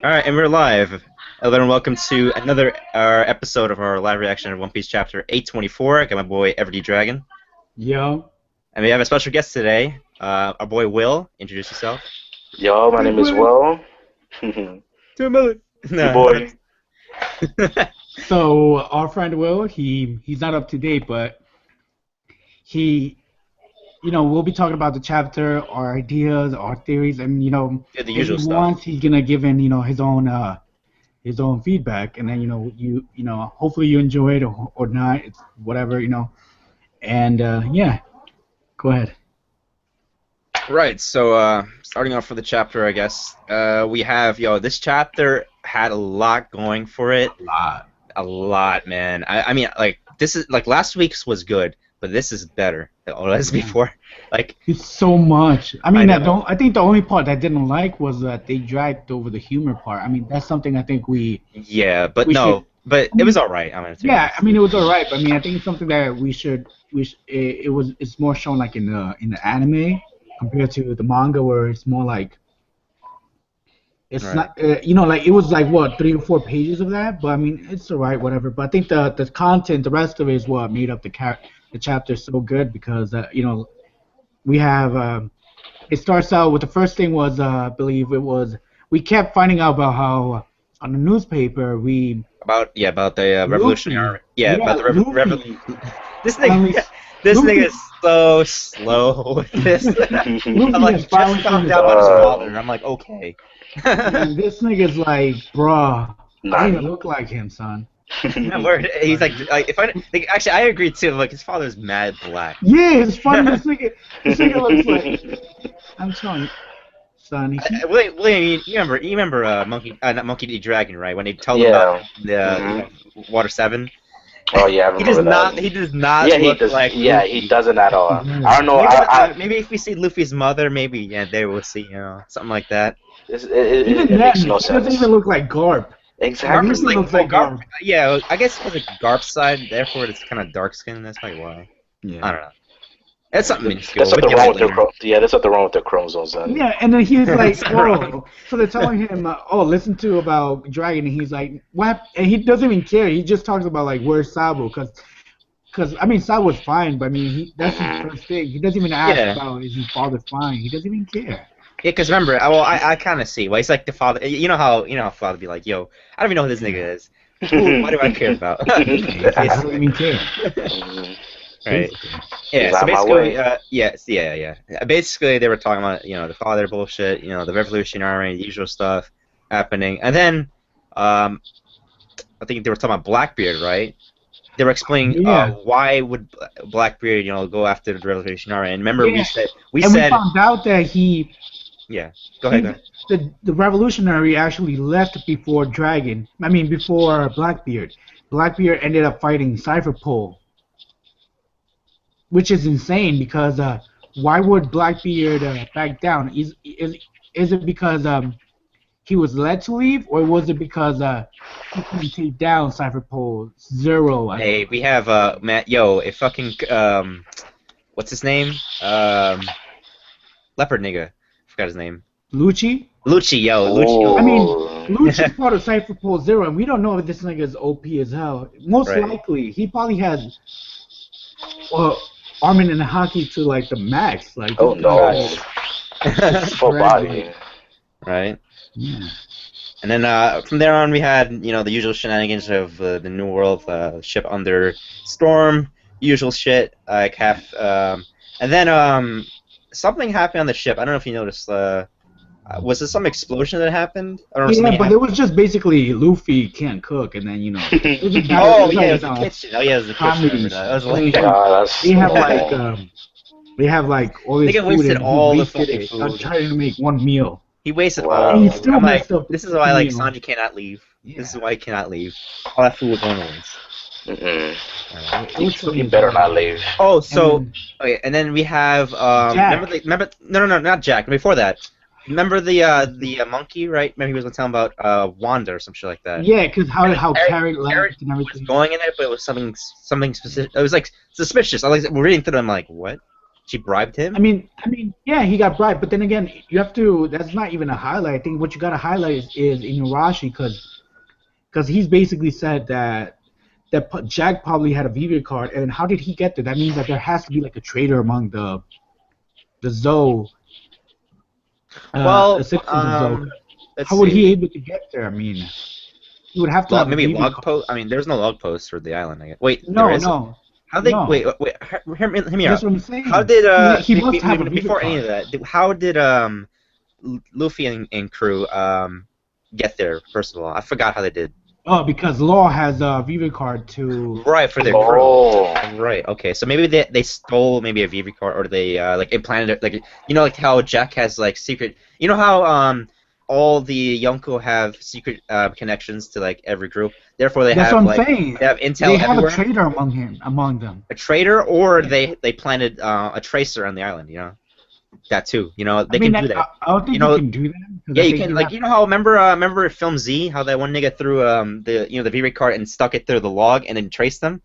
All right, and we're live. Hello and welcome to another episode of our live reaction of One Piece Chapter 824. I got my boy EverDDragon. Yo. And we have a special guest today, our boy Will. Introduce yourself. Yo, my name is Will. To a million. Your boy. So our friend Will, he's not up to date, but we'll be talking about the chapter, our ideas, our theories, and Yeah, the if usual he stuff. wants, he's gonna give in his own feedback, and then hopefully you enjoy it or not, it's whatever, and yeah, go ahead. Right, so starting off for the chapter, I guess, we have, this chapter had a lot going for it. A lot, man. I mean, like, this is, like, last week's was good, but this is better than all as before. Like, It's so much. I mean, know. I think the only part I didn't like was that they dragged over the humor part. I mean, that's something I think yeah, but we no, should- but it was alright. Yeah, I mean, it was alright, but I mean, I think it's something that it's more shown like in the anime compared to the manga, where it's more like it's Right. not, like it was like what 3 or 4 pages of that, but I mean, it's alright, whatever. But I think the content, the rest of it is what made up the chapter so good because we have it starts out with the first thing was I believe it was we kept finding out about how on the newspaper About the revolutionary. About the Luffy. revolution. This Finally- nigga, this Luffy- nigga is so slow with this. I'm like, has finally just found figured out about his out. father. And I'm like, okay. And this nigga's like, bruh, I Nah. don't even look like him, son. Yeah, word. He's like if I like, actually, I agree too. Like, his father's mad black. Yeah, it's funny. This nigga looks like. I'm telling you, son. William, you remember Monkey, not Monkey D. Dragon, right? When they tell him Yeah. about the Mhm. Water 7. Oh yeah, I He does remember not. that. He does not Yeah, he look does. like. Yeah, Luffy. he doesn't at all. Mhm. I don't know. Maybe if we see Luffy's mother, maybe there we'll see, something like that. It Even that, makes no he doesn't sense. even look like Garp. Exactly. Luffy looks like Garp. Yeah, I guess it was a Garp side, therefore it's kind of dark skin. That's probably why. I don't know. It's something minuscule. There's something We'll wrong get with their it later. there's something wrong with their chromosomes. Then. Yeah, and then he's like, Something wrong. "Whoa!" So they're telling him, "Oh, listen to about Dragon," and he's like, "What?" And he doesn't even care. He just talks about like, "Where's Sabo?" Because I mean, Sabo's fine, but I mean, that's his first thing. He doesn't even ask Yeah. about is his father fine. He doesn't even care. Yeah, because remember, I kind of see. Well, he's like the father. You know how father be like, "Yo, I don't even know who this nigga is. Why do I care about?" I don't even care. Mhm. Right. He's Yeah. So on my basically, way. yeah. Basically, they were talking about the father bullshit, the revolutionary, the usual stuff happening, and then I think they were talking about Blackbeard, right? They were explaining Yeah. why would Blackbeard, go after the revolutionary, and remember Yeah. we And said we found out that yeah. Go ahead. the revolutionary actually left before before Blackbeard. Blackbeard ended up fighting Cypherpole, which is insane because why would Blackbeard back down? Is it because he was led to leave, or was it because he couldn't take down Cypherpole Zero? Hey, we have Matt. Yo, a fucking what's his name? Leopard nigga. Forgot his name. Lucci? Lucci, yo, Ooh. Lucci. I mean, Lucci's part of Cypherpole Zero, and we don't know if this nigga is OP as hell. Most Right. likely, he probably has Armin and Haki to like the max. Like, Oh this guy no. is Full body. crazy. Right. Yeah. And then from there on, we had the usual shenanigans of the New World ship under storm, usual shit like and then something happened on the ship. I don't know if you noticed. Was there some explosion that happened? I don't know. Yeah, something but it was just basically Luffy can't cook, and then it was a guy- Oh it was yeah, it was like, the kitchen. Oh yeah, it was the kitchen. I comedy remember that. I was shit. like, That's they have like all this Nigga food, wasted and he all the wasted fucking it, food. trying to make one meal. he wasted Wow. all. And he of it. still I'm like, messed up this is why like meal. Sanji cannot leave. This is Yeah. why he cannot leave. All that food was going to waste. Mm-mm. It was funny You as better hell. not leave. Oh, so And okay, and then we have Jack. remember no, not Jack. Before that, remember the monkey, right? Remember he was gonna tell him about Wanda or some shit like that. yeah, because how Carrot Carrot left and was everything. going in it, but it was something specific. It was like suspicious. I was we're reading through them like what? She bribed him. Yeah, he got bribed, but then again, you have to. That's not even a highlight. I think what you gotta highlight is Inuarashi, because he's basically said that Jack probably had a Vivian card, and how did he get there? That means that there has to be like a traitor among the Zou, Well, citizens of Zou. let's How would he see. able to get there? I mean, he would have to have a Maybe Vivian log card. post. I mean, there's no log post for the island. I guess. Wait, there No, is. no, How they no. wait? Hear me That's out. what I'm How saying. did He must have a Vivian before any card. of that? How did Luffy and crew get there? First of all, I forgot how they did. Oh, because Law has a Vivian card to. Right, for their crew. Oh. Right. Okay. So maybe they stole maybe a VV card, or they like implanted it, like like how Jack has like secret. You know how all the Yonko have secret connections to like every group. Therefore, That's what I'm saying. they have intel They have everywhere. a traitor among them. A traitor, or they planted a tracer on the island. That too. They can do that. I don't think you can do that. Yeah, you can. Like, how remember Film Z? How that one nigga threw the the VV card and stuck it through the log and then traced them.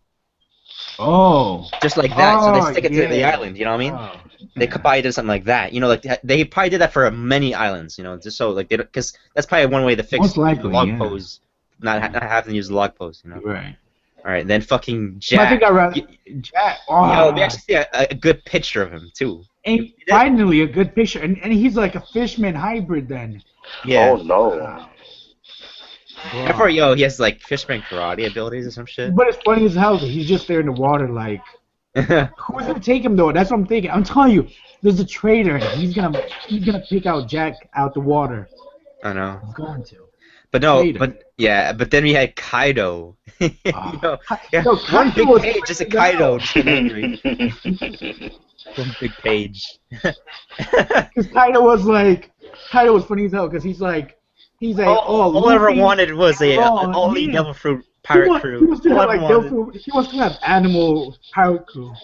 Oh. Just like that. So they stick it yeah. to the island. You know what I mean? Oh, They could probably did something like that. Like they probably did that for many islands. Just so like because that's probably one way to fix most likely, the log yeah. pose, not having to use the log pose. Right. All right, then fucking Jack. I think I read Jack. Oh. We actually see a good picture of him too. And finally, a good picture, and he's like a fishman hybrid then. Yeah. Oh no. Therefore, he has like fishman karate abilities or some shit. But it's funny as hell that he's just there in the water, like. Who's gonna take him though? That's what I'm thinking. I'm telling you, there's a traitor. He's gonna pick out Jack out the water. I know. He's going to. But no, Traitor. but then we had Kaido. No, One big was page, just a freaking Kaido. out. Just angry. One big page. Because Kaido was funny as hell because he's like, all I ever Luffy, wanted was a Ron, only yeah. Devil Fruit pirate crew. He wants to All have I like wanted- Devil Fruit. He wants to have animal pirate crew.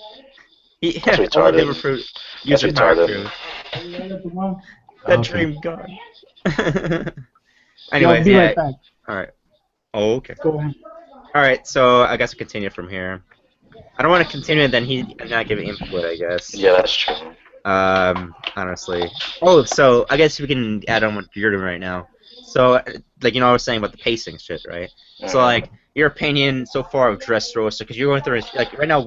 Yeah, That's all retarded. Devil Fruit That's user pirate retarded. crew. That Okay. dream gone. Yo, Anyways, be yeah. right back. All right. Oh, okay. Go ahead. All right. So I guess we'll continue from here. I don't want to continue and then he not give input. I guess. Yeah, that's true. Honestly. Oh, so I guess we can add on what you're doing right now. So, like, I was saying about the pacing shit, right? So, like, your opinion so far of Dressrosa, because you're going through it, like, right now,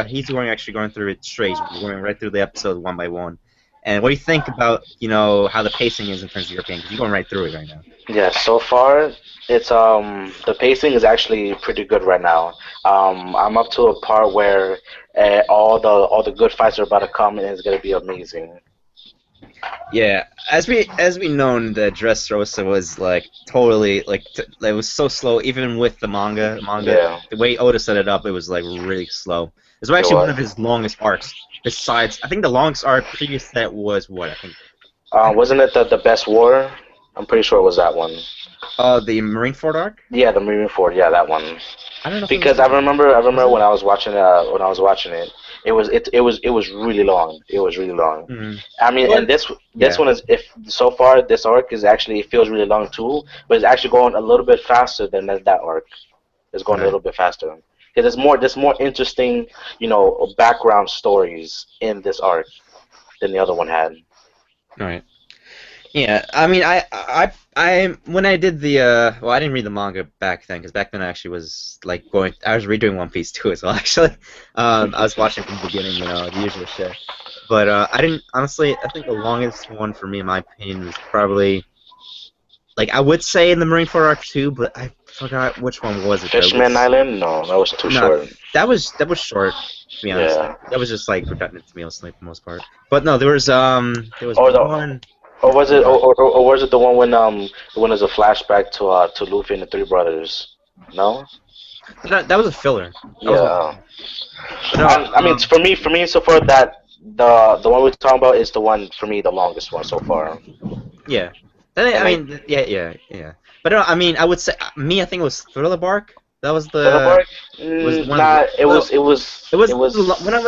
he's actually going through it straight. We're going right through the episode one by one. And what do you think about, how the pacing is in terms of your opinion? Because you're going right through it right now. Yeah, so far it's the pacing is actually pretty good right now. I'm up to a part where all the good fights are about to come and it's gonna be amazing. Yeah, as we known, the Dressrosa was like totally like it was so slow, even with the manga. Yeah. The way Oda set it up, it was like really slow. It was actually one of his longest arcs. Besides, I think the longest arc previous to that was what I think. Wasn't it the best war? I'm pretty sure it was that one. The Marineford arc. Yeah, the Marineford. Yeah, that one. I don't know. Because I remember when I was watching it, it was really long. It was really long. Mm-hmm. I mean, and this one is so far this arc is actually it feels really long too, but it's actually going a little bit faster than that arc. It's going a little bit faster because there's more interesting background stories in this arc than the other one had. All right. Yeah, I mean, I when I did the I didn't read the manga back then because back then I actually was like I was redoing One Piece too as well actually. I was watching from the beginning, the usual shit. But I didn't honestly. I think the longest one for me, in my opinion, was probably like I would say in the Marineford arc too, but I forgot which one was it. Fishman Island? No, that was too short. That was short. To be honest, that was just like redundant to me, for the most part. But no, there was one. Or was it the one when there's a flashback to Luffy and the Three Brothers? No. That was a filler. Yeah. I mean, for me, so far that the one we're talking about is the one for me, the longest one so far. Yeah. I mean, yeah. But I mean, I would say I think it was Thriller Bark. That was the. Thriller Bark? It was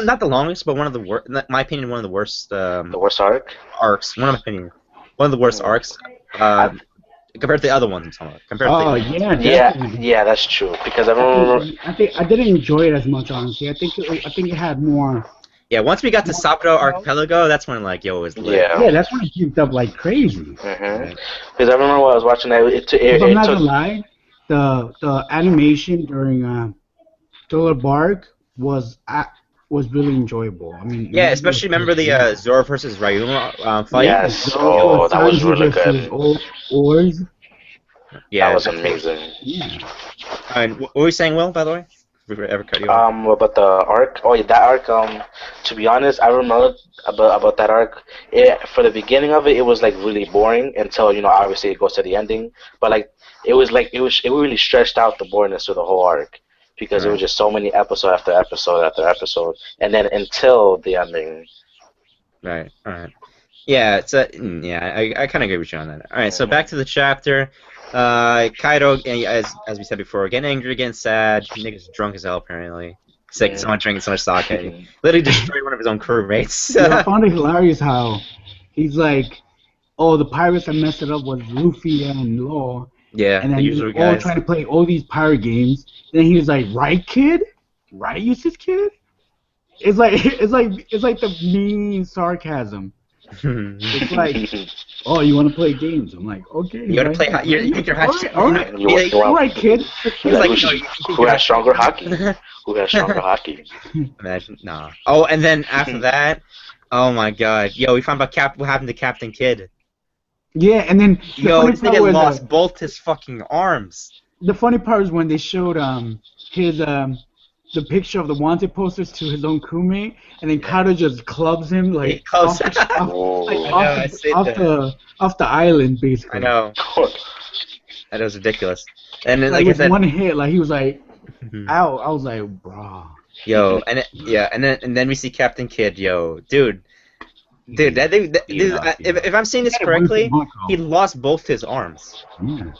not the longest, but one of the worst. In my opinion, one of the worst. The worst arc. Arcs. One of my opinion. One of the worst arcs. Compared to the other ones. Yeah, that's true. Because I remember. I didn't enjoy it as much, honestly. I think it had more. Yeah, once we got to Sabro Archipelago, that's when like yo it was lit. Yeah, that's when it picked up like crazy. Because I remember when I was watching that, if I'm not gonna lie, the animation during Thriller Bark was really enjoyable. I mean, Yeah, especially remember the Zoro versus Ryuma fight. Yes, oh, that was really good. Oars. Yeah, that was amazing. Yeah. And what were you saying, Will? By the way, if we ever cut you off. About the arc. Oh, yeah, that arc. To be honest, I remember about that arc. For the beginning of it, it was like really boring until obviously it goes to the ending. But like it really stretched out the boringness of the whole arc because it was just so many episode after episode after episode, and then until the ending. Right. All right. Yeah. I kind of agree with you on that. All right. So back to the chapter. Kaido, as we said before, getting angry, getting sad. Nigga's drunk as hell apparently. It's like someone drinking so much sake. Literally destroyed one of his own crewmates. I found it hilarious how he's like, "Oh, the pirates that messed it up was Luffy and Law." Yeah, and then they're all trying to play all these pirate games. And then he was like, "Right, kid? Right, Eustace kid?" It's like the mean sarcasm. It's like, "Oh, you want to play games?" I'm like, "Okay." You want to play? You think you're hot? All right, kid. He's like, who has stronger hockey? Who has stronger hockey? Imagine, nah. Oh, and then after that, oh my God, yo, we found out what happened to Captain Kidd. Yeah, and then this nigga lost both his fucking arms. The funny part is when they showed his the picture of the wanted posters to his own crewmate, and then Kaido just clubs him like off the island basically. I know. That was ridiculous. And then, like with one hit, like he was like, "Ow!" I was like, "Bro." Yo, and then we see Captain Kidd. Yo, dude, if I'm seeing this correctly, he lost both his arms. Yeah.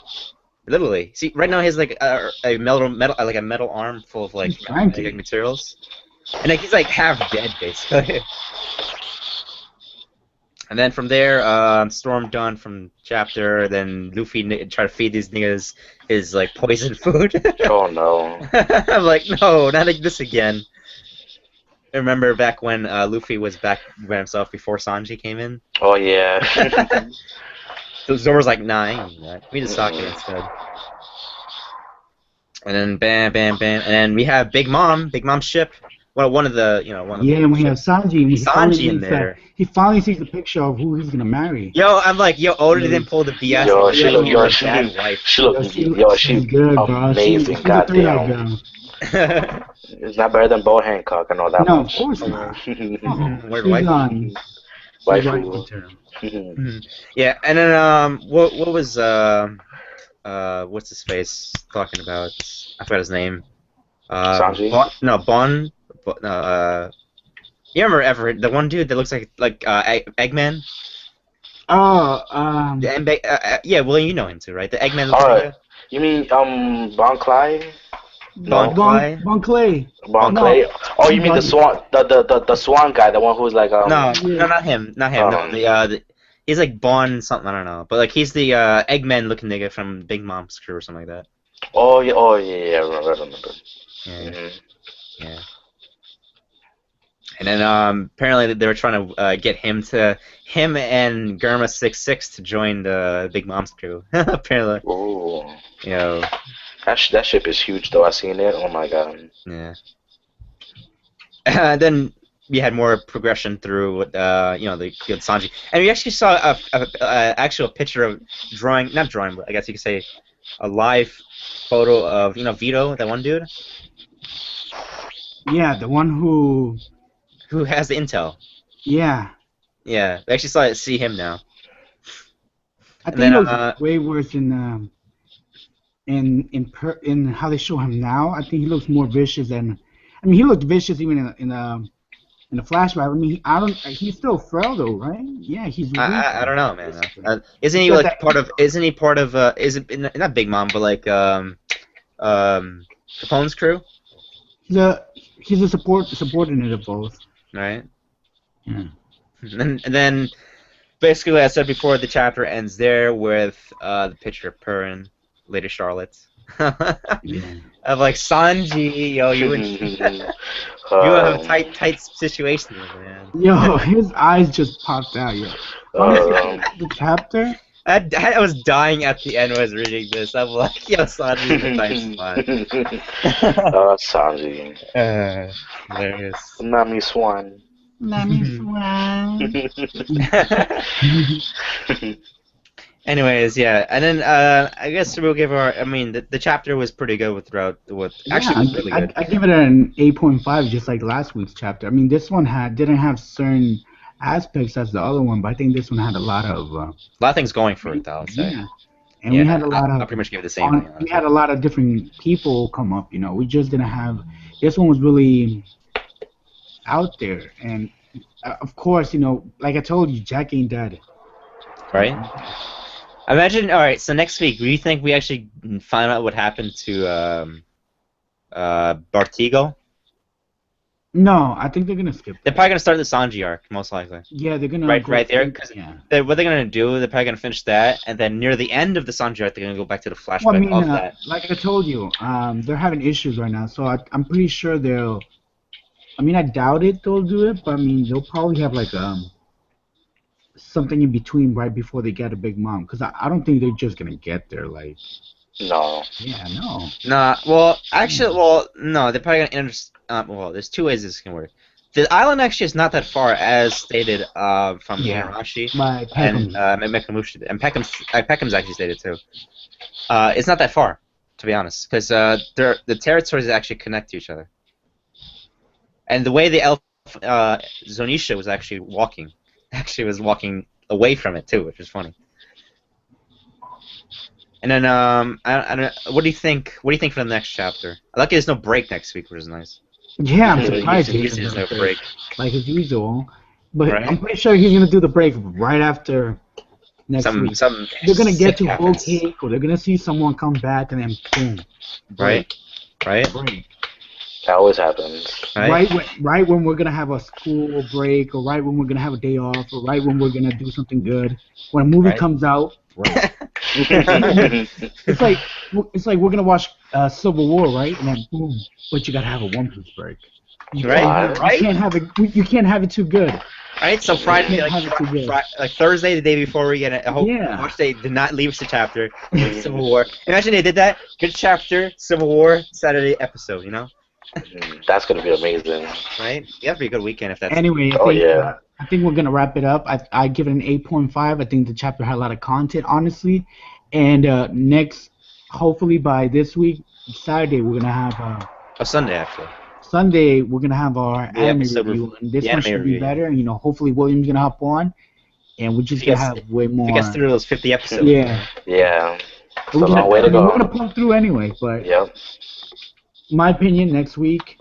Literally. See, right now he has like a metal arm full of like materials, and like he's like half dead basically. And then from there, Storm done from chapter. Then Luffy try to feed these niggas his like poison food. Oh no! I'm like, no, not like this again. I remember back when Luffy was back by himself before Sanji came in. Oh yeah. So Zoro's like, nah, I ain't eating that. We just sake instead. And then bam, bam, bam, and then we have Big Mom's ship. Well, one of the. Yeah, and we have Sanji. Sanji in there. He finally sees the picture of who he's gonna marry. Yo, I'm like, Oda didn't pull the BS. Yo, she look good, amazing. Goddamn. It's not better than Bo Hancock. I know that. No, of course not. Where's waifu? Yeah, and then what was what's his face talking about? I forgot his name. Sanji? Bon. You remember the one dude that looks like Eggman? Oh, yeah, well you know him too, right? The Eggman. Alright. You mean Bon Clay? Bon Clay. Bon Clay. Oh, you mean the Swan, the Swan guy, the one who's like No, not him. No, he's like Bon something, I don't know, but like he's the Eggman looking nigga from Big Mom's crew or something like that. Oh yeah, I remember. Yeah. Yeah. And then apparently they were trying to get him and Germa 66 to join the Big Mom's crew. Apparently. Oh. That ship is huge though. I seen it. Oh my god. Yeah. Then we had more progression through the good Sanji, and we actually saw a actual picture of not drawing, but I guess you could say a live photo of Vito, that one dude. Yeah, the one who has the intel. Yeah. Yeah, we actually see him now. I think it was way worse in how they show him now. I think he looks more vicious than. I mean, he looked vicious even in the flashback. I mean, he's still frail though, right? Yeah, he's. I don't know, man. Isn't he like part of? Isn't he part of? Is it not Big Mom, but like Capone's crew? He's a subordinate of both. Right. Yeah. And then, basically, like I said before, the chapter ends there with the picture of Perrin, Lady Charlotte. Yeah. Of like Sanji, yo, you would you have a tight situation here, man. Yo, his eyes just popped out, yo. Honestly, the chapter. I was dying at the end when I was reading this. I'm like, yo, Sanji's in a tight spot. Sanji. Hilarious. Nami Swan. Nami Swan. Anyways, yeah, and then I guess we'll give our. I mean, the chapter was pretty good throughout. Actually, was really good. I give it an 8.5, just like last week's chapter. I mean, this one didn't have certain aspects as the other one, but I think this one had a lot of things going for it, though. I'll say. Yeah, and we had a lot of. I pretty much give it the same thing. We had a lot of different people come up. You know, we just didn't have. This one was really out there, and of course, you know, like I told you, Jack ain't dead. Right. Imagine. All right. So next week, do you think we actually find out what happened to Bartigo? No, I think they're gonna skip. They're probably gonna start the Sanji arc, most likely. Yeah, they're gonna right there. Cause what they're gonna do, they're probably gonna finish that, and then near the end of the Sanji arc, they're gonna go back to the flashback of that. Like I told you, they're having issues right now, so I'm pretty sure they'll. I mean, I doubt it they'll do it, but I mean, they'll probably have like something in between right before they get a big mom, because I don't think they're just gonna get there like. No. Yeah, no. Nah. Well, actually, no. They're probably gonna well, there's two ways this can work. The island actually is not that far, as stated from Igarashi and Mekamushi, and Peckham's actually stated too. It's not that far, to be honest, because the territories actually connect to each other. And the way the elf Zonisha was actually walking away from it too, which is funny. And then I don't. What do you think? What do you think for the next chapter? Lucky there's no break next week, which is nice. Yeah, I'm surprised there's no break. Like as usual, but I'm pretty sure he's gonna do the break right after next week. They're gonna get to Whole Cake, or they're gonna see someone come back, and then boom. Break. Right. Break. That always happens. Right when we're gonna have a school break, or right when we're gonna have a day off, or right when we're gonna do something good. When a movie comes out, right. it's like we're gonna watch Civil War, right? And then boom, but you gotta have a One Piece break. You can't have it. You can't have it too good. Right. So Friday, like Thursday, the day before we get watch they did not leave us a chapter. Civil War. Imagine they did that. Good chapter, Civil War, Saturday episode. You know. That's gonna be amazing. Right. Yeah, it'd be a good weekend if that's. Anyway, I think we're gonna wrap it up. I give it an 8.5. I think the chapter had a lot of content, honestly. And hopefully by this week, Saturday, we're gonna have Sunday actually. Sunday we're gonna have our anime review, and this one should be better. You know, hopefully William's gonna hop on, and we're just gonna have way more. If he gets through those 50 episodes. Yeah. Yeah. It's a long way to go. We're gonna plug through anyway, but. Yep. My opinion, next week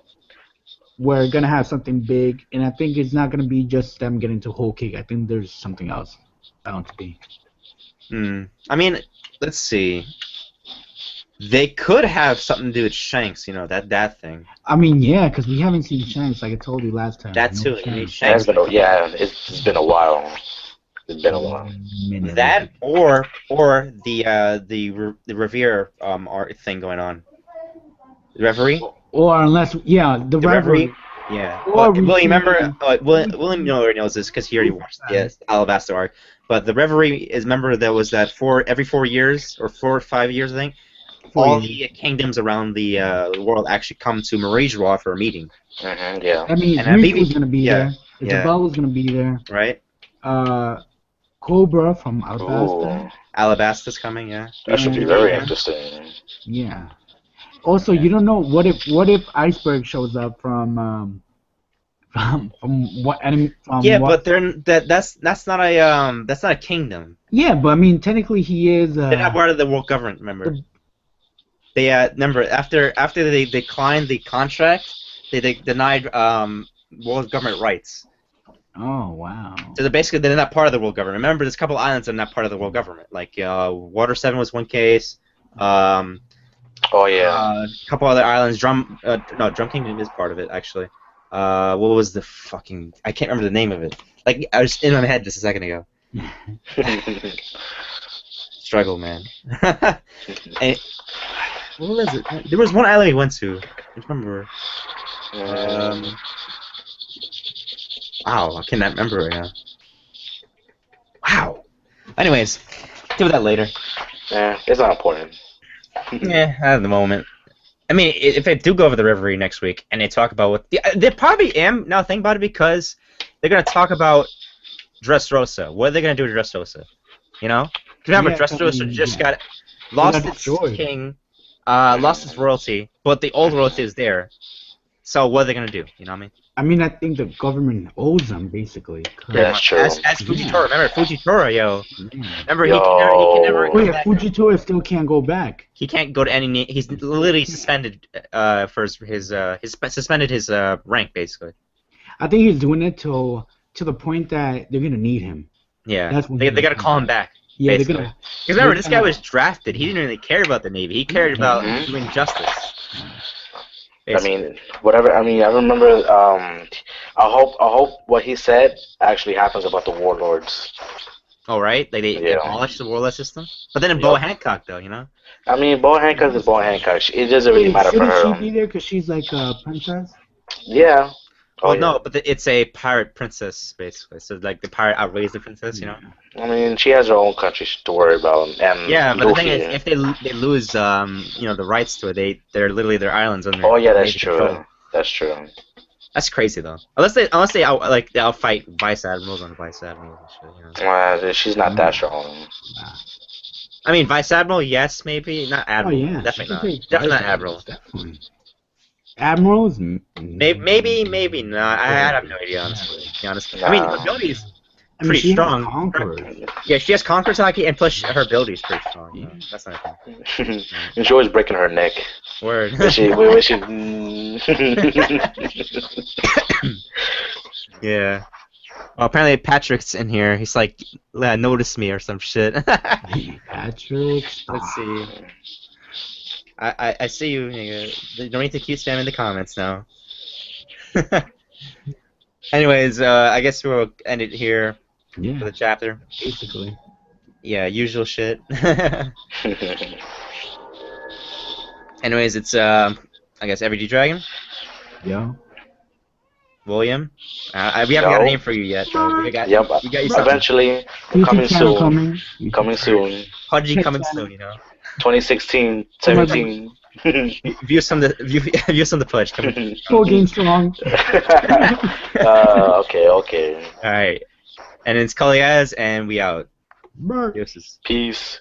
we're gonna have something big, and I think it's not gonna be just them getting to Whole Cake. I think there's something else bound to be. I mean, let's see. They could have something to do with Shanks, you know, that thing. I mean, yeah, because we haven't seen Shanks, like I told you last time. That too. Shanks. It's been a while. It's been a while. That or the Revere art thing going on. The Reverie? Or unless, the Reverie. Yeah. William, remember? William already knows this because he already watched the Alabasta arc. But the Reverie remember there was that every 4 years or 4 or 5 years, I think. All the kingdoms around the world actually come to Marie's for a meeting. Yeah. I mean, Riku's gonna be there. Isabella's gonna be there. Right. Cobra from Alabasta. Alabasta's coming. Yeah. That should be very interesting. Yeah. Also, you don't know what if Iceberg shows up from what enemy? But that's not a kingdom. Yeah, but I mean, technically he is. They're not part of the world government. Remember? They remember after they declined the contract, they denied world government rights. Oh wow! So they're not part of the world government. Remember, there's a couple islands that are not part of the world government. Like Water 7 was one case. A couple other islands. Drum Kingdom is part of it actually. What was the fucking? I can't remember the name of it. Like I was in my head just a second ago. Struggle, man. What was it? There was one island we went to. I remember. Wow, I cannot remember right now. Wow. Anyways, do that later. Yeah, it's not important. Yeah, at the moment. I mean, if they do go over the Reverie next week and they talk about what they probably am now think about it because they're gonna talk about Dressrosa. What are they gonna do to Dressrosa? You know? Remember, Dressrosa just got lost its king, lost its royalty, but the old royalty is there. So what are they gonna do? You know what I mean? I mean, I think the government owes them basically. Yeah, that's true. As Fujitora, remember Fujitora, yo. Remember Yo. he can never. Oh yeah, Fujitora still can't go back. He can't go to any. He's literally suspended for his suspended his rank basically. I think he's doing it to the point that they're gonna need him. Yeah, that's when they gotta call him back. Yeah, basically. they're gonna. Because remember, this guy was drafted. He didn't really care about the Navy. He cared about doing justice. Basically. I mean, whatever. I mean, I remember. I hope what he said actually happens about the warlords. Oh right, like they abolished the warlord system. But then in Bo Hancock, though, you know. I mean, Bo Hancock is Bo Hancock. It doesn't really matter for her. Shouldn't she be there because she's like a princess? Yeah. Well, no, but it's a pirate princess, basically. So, like, the pirate outweighs the princess, you know? I mean, she has her own country to worry about. And yeah, but the thing is, if they lose, you know, the rights to it, they're literally their islands under. Oh, yeah, that's true. That's true. That's crazy, though. Unless they outfight vice admirals on vice admirals and shit, you know? She's not that strong. I mean, vice admiral, yes, maybe. Not admiral. Oh, yeah. Definitely not. Definitely not admiral. Definitely. Admirals? Maybe not. I have no idea, honestly. To be honest. I mean, her ability is pretty strong. Yeah, she has conqueror's hockey, and plus her ability is pretty strong. Yeah. That's not a thing. She's always breaking her neck. Word. Yeah. Well, apparently Patrick's in here. He's like, notice me or some shit. Patrick. Let's see. I see you. You don't need to keep spamming the comments now. Anyways, I guess we'll end it here for the chapter. Basically. Yeah, usual shit. Anyways, it's I guess EverDDragon. Yeah. William. We haven't got a name for you yet. Though. We got you eventually. Coming soon. Coming soon. Pudgy coming soon. You know. 2016, 17. Views on the Pudge. Coming. 4 games strong. Okay. All right. And it's Kaliaz, and we out. Bye. Peace.